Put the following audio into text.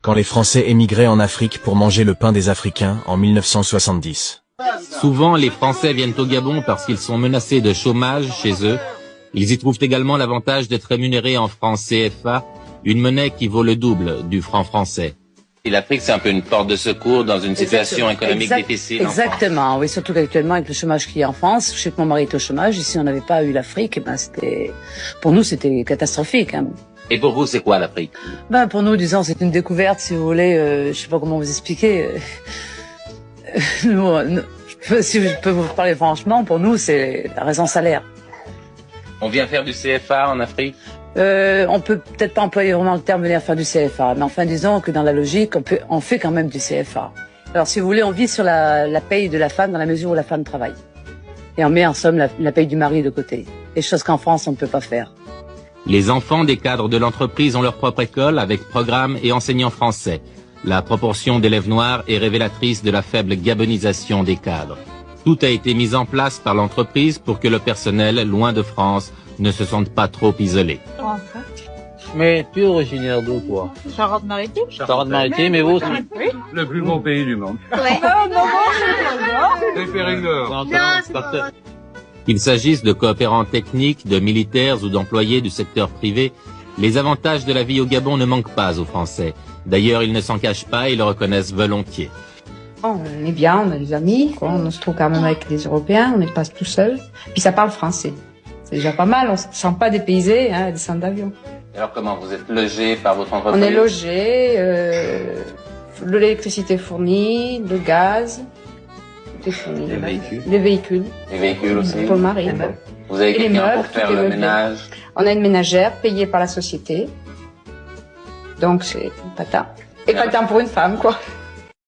quand les Français émigraient en Afrique pour manger le pain des Africains en 1970. Souvent, les Français viennent au Gabon parce qu'ils sont menacés de chômage chez eux. Ils y trouvent également l'avantage d'être rémunérés en francs CFA, une monnaie qui vaut le double du franc français. Et l'Afrique, c'est un peu une porte de secours dans une situation économique difficile. Exactement, oui, surtout qu'actuellement, avec le chômage qu'il y a en France, je sais que mon mari est au chômage, et si on n'avait pas eu l'Afrique, pour nous, c'était catastrophique. Hein. Et pour vous, c'est quoi l'Afrique? Pour nous, disons, c'est une découverte, si vous voulez, je sais pas comment vous expliquer. Si je peux vous parler franchement, pour nous, c'est la raison salaire. On vient faire du CFA en Afrique? On peut peut-être pas employer vraiment le terme venir faire du CFA, mais enfin disons que dans la logique, on fait quand même du CFA. Alors si vous voulez, on vit sur la paye de la femme dans la mesure où la femme travaille. Et on met en somme la paye du mari de côté. Et chose qu'en France, on ne peut pas faire. Les enfants des cadres de l'entreprise ont leur propre école avec programme et enseignants français. La proportion d'élèves noirs est révélatrice de la faible gabonisation des cadres. Tout a été mis en place par l'entreprise pour que le personnel, loin de France, ne se sente pas trop isolé. Mais tu es originaire d'où, toi? Charente-Maritime. Charente-Maritime, et vous aussi? Oui. Le plus beau pays du monde. Ouais. C'est Périgord. Qu'il s'agisse de coopérants techniques, de militaires ou d'employés du secteur privé, les avantages de la vie au Gabon ne manquent pas aux Français. D'ailleurs, ils ne s'en cachent pas et le reconnaissent volontiers. On est bien, on a des amis, quoi. On se trouve quand même avec des Européens, on n'est pas tout seul. Puis ça parle français. C'est déjà pas mal, on ne se sent pas dépaysé, hein, à descendre d'avion. Alors comment, vous êtes logé par votre entreprise? On est logé, l'électricité fournie, le gaz, tout est fourni. Les véhicules? Les véhicules. Les véhicules aussi? Pour le mari. Vous avez quelqu'un pour faire le ménage? On a une ménagère payée par la société. Donc c'est patin. Et patin pour une femme, quoi.